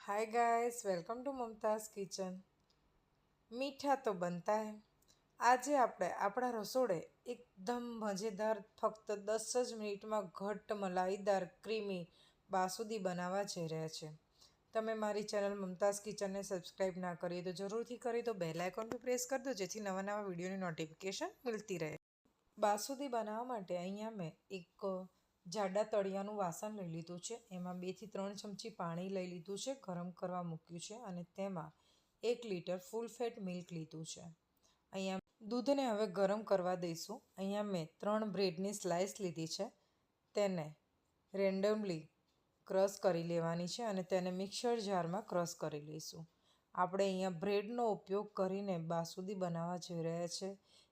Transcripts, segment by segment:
Hi guys, welcome to Mumtaz kitchen. मीठा तो बनता है। આજે આપણે આપણા રસોડે એકદમ મજેદાર ફક્ત 10 જ મિનિટમાં ઘટ્ટ મલાઈદાર ક્રીમી બાસુંદી બનાવવા જઈ રહ્યા છે। તમે મારી ચેનલ મમતાઝ કિચનને સબસ્ક્રાઈબ ના કરી તો જરૂરથી કરી દો, બેલ આઇકોન પર પ્રેસ કરી દો જેથી નવા વિડીયોની નોટિફિકેશન મળતી રહે। બાસુંદી બનાવવા માટે અહીંયા મેં એક જાડા તળિયાનું વાસણ લઈ લીધું છે। એમાં 2 થી 3 ચમચી પાણી લઈ લીધું છે, ગરમ કરવા મૂક્યું છે અને તેમાં 1 લીટર ફૂલ ફેટ મિલ્ક લીધું છે। અહીંયા દૂધને હવે ગરમ કરવા દઈશું। અહીંયા મેં 3 બ્રેડની સ્લાઇસ લીધી છે, તેને રેન્ડમલી ક્રશ કરી લેવાની છે અને તેને મિક્સર જારમાં ક્રશ કરી લઈશું। આપણે અહીંયા બ્રેડનો ઉપયોગ કરીને બાસુંદી બનાવવા જઈ રહ્યા છે।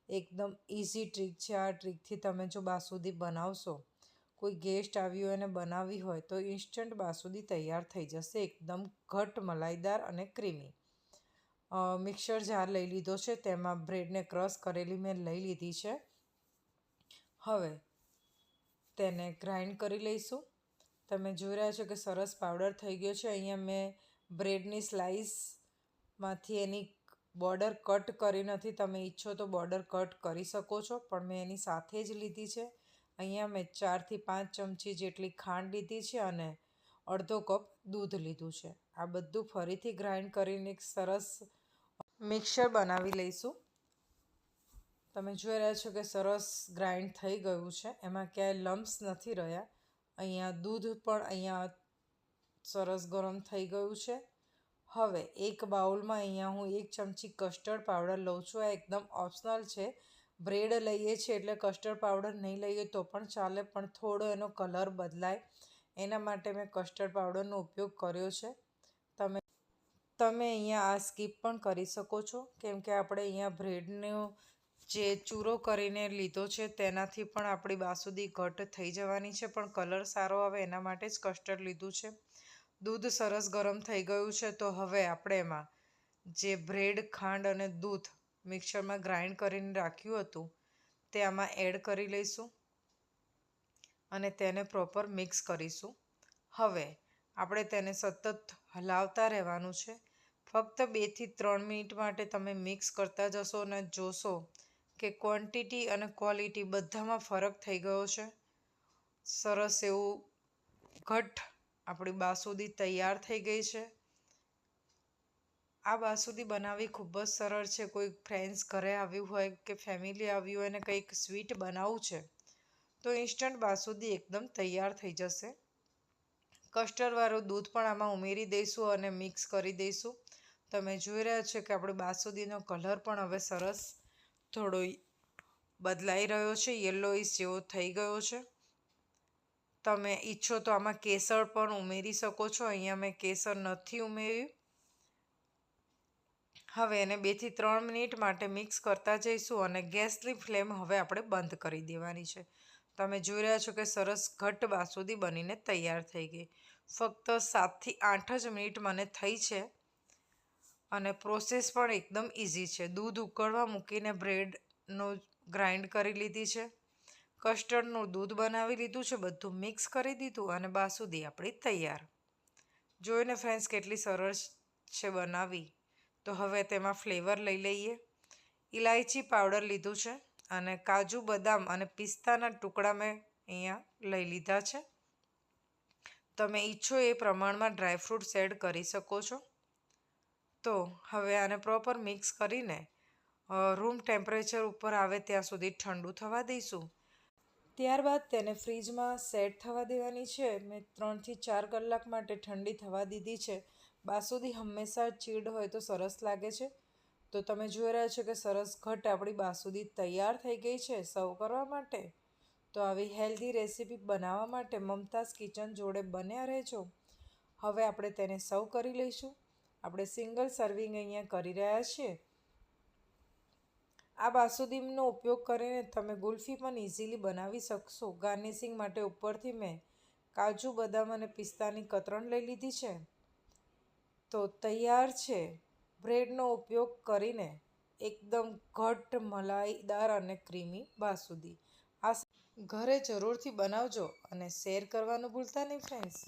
એકદમ ઇઝી ટ્રીક છે। આ ટ્રીકથી તમે જો બાસુંદી બનાવશો, કોઈ ગેસ્ટ આવ્યું અને બનાવવી હોય તો ઇન્સ્ટન્ટ બાસુંદી તૈયાર થઈ જશે, એકદમ ઘટ્ટ મલાઈદાર અને ક્રીમી। મિક્સર જાર લઈ લીધો છે, તેમાં બ્રેડને ક્રશ કરેલી મેં લઈ લીધી છે। હવે તેને ગ્રાઇન્ડ કરી લઈશું। તમે જોઈ રહ્યા છો કે સરસ પાવડર થઈ ગયો છે। અહીંયા મેં બ્રેડની સ્લાઇસમાંથી એની બોર્ડર કટ કરી નથી, તમે ઈચ્છો તો બોર્ડર કટ કરી શકો છો, પણ મેં એની સાથે જ લીધી છે। અહીંયા મેં 4 થી 5 ચમચી જેટલી ખાંડ લીધી છે અને અડધો કપ દૂધ લીધું છે। આ બધું ફરીથી ગ્રાઇન્ડ કરીને એક સરસ મિક્સર બનાવી લઈશું। તમે જોઈ રહ્યા છો કે સરસ ગ્રાઇન્ડ થઈ ગયું છે, એમાં ક્યાંય લમ્પ્સ નથી રહ્યા। અહીંયા દૂધ પણ સરસ ગરમ થઈ ગયું છે। હવે એક બાઉલમાં અહીંયા હું 1 ચમચી કસ્ટર્ડ પાવડર લઉં છું। આ એકદમ ઓપ્શનલ છે। બ્રેડ લઈએ છીએ એટલે કસ્ટર્ડ પાવડર નહીં લઈએ તો પણ ચાલે, પણ થોડો એનો કલર બદલાય એના માટે મેં કસ્ટર્ડ પાવડરનો ઉપયોગ કર્યો છે। તમે અહીંયા આ સ્કીપ પણ કરી શકો છો, કેમ કે આપણે અહીંયા બ્રેડનો જે ચૂરો કરીને લીધો છે તેનાથી પણ આપણી બાસુંદી ઘટ્ટ થઈ જવાની છે, પણ કલર સારો આવે એના માટે જ કસ્ટર્ડ લીધું છે। દૂધ સરસ ગરમ થઈ ગયું છે, તો હવે આપણે એમાં જે બ્રેડ, ખાંડ અને દૂધ મિક્સરમાં ગ્રાઇન્ડ કરીને રાખ્યું હતું તે આમાં એડ કરી લઈશું અને તેને પ્રોપર મિક્સ કરીશું। હવે આપણે તેને સતત હલાવતા રહેવાનું છે। ફક્ત 2 થી 3 મિનિટ માટે તમે મિક્સ કરતા જશો અને જોશો કે ક્વોન્ટિટી અને ક્વોલિટી બધામાં ફરક થઈ ગયો છે। સરસ એવું ઘટ્ટ આપણી બાસુંદી તૈયાર થઈ ગઈ છે। આ બાસુંદી બનાવવી ખૂબ જ સરળ છે। કોઈ ફ્રેન્ડ્સ ઘરે આવ્યું હોય કે ફેમિલી આવ્યું હોય અને કંઈક સ્વીટ બનાવવું છે તો ઇન્સ્ટન્ટ બાસુંદી એકદમ તૈયાર થઈ જશે। કસ્ટર્ડવાળું દૂધ પણ આમાં ઉમેરી દઈશું અને મિક્સ કરી દઈશું। તમે જોઈ રહ્યા છો કે આપણી બાસુંદીનો કલર પણ હવે સરસ થોડો બદલાઈ રહ્યો છે, યલોઈશ જેવો થઈ ગયો છે। તમે ઈચ્છો તો આમાં કેસર પણ ઉમેરી શકો છો। અહીંયા મેં કેસર નથી ઉમેર્યું। હવે એને 2 થી 3 મિનિટ માટે મિક્સ કરતા જઈશું અને ગેસની ફ્લેમ હવે આપણે બંધ કરી દેવાની છે। તમે જોઈ રહ્યા છો કે સરસ ઘટ્ટ બાસુંદી બનીને તૈયાર થઈ ગઈ। ફક્ત 7 થી 8 જ મિનિટ મને થઈ છે અને પ્રોસેસ પણ એકદમ ઇઝી છે। દૂધ ઉકળવા મૂકીને બ્રેડનો ગ્રાઇન્ડ કરી લીધી છે, કસ્ટર્ડનું દૂધ બનાવી લીધું છે, બધું મિક્સ કરી દીધું અને બાસુંદી આપણી તૈયાર। જોઈને ફ્રેન્ડ્સ કેટલી સરસ છે બનાવી। તો હવે તેમાં ફ્લેવર લઈ લઈએ। ઇલાયચી પાવડર લીધું છે અને કાજુ, બદામ અને પિસ્તાના ટુકડા મેં અહીંયા લઈ લીધા છે। તમે ઈચ્છો એ પ્રમાણમાં ડ્રાયફ્રૂટ્સ એડ કરી શકો છો। તો હવે આને પ્રોપર મિક્સ કરીને રૂમ ટેમ્પરેચર ઉપર આવે ત્યાં સુધી ઠંડુ થવા દઈશું। ત્યારબાદ તેને ફ્રીજમાં સેટ થવા દેવાની છે। મેં 3 થી 4 કલાક માટે ઠંડી થવા દીધી છે। બાસુંદી હંમેશા ચીલ્ડ હોય તો સરસ લાગે છે। તો તમે જોઈ રહ્યા છો કે સરસ ઘટ્ટ આપણી બાસુંદી તૈયાર થઈ ગઈ છે સર્વ કરવા માટે। તો આવી હેલ્ધી રેસીપી બનાવવા માટે મમતાઝ કિચન જોડે બન્યા રહેજો। હવે આપણે તેને સર્વ કરી લઈશું। આપણે સિંગલ સર્વિંગ અહીંયા કરી રહ્યા છીએ। આ બાસુંદીનો ઉપયોગ કરીને તમે ગુલ્ફી પણ ઇઝીલી બનાવી શકશો। ગાર્નિશિંગ માટે ઉપરથી મેં કાજુ, બદામ અને પિસ્તાની કતરણ લઈ લીધી છે। તો તૈયાર છે બ્રેડનો ઉપયોગ કરીને એકદમ ઘટ્ટ મલાઈદાર અને ક્રીમી બાસુંદી। આ ઘરે જરૂરથી બનાવજો અને શેર કરવાનું ભૂલતા નહીં ફ્રેન્ડ્સ।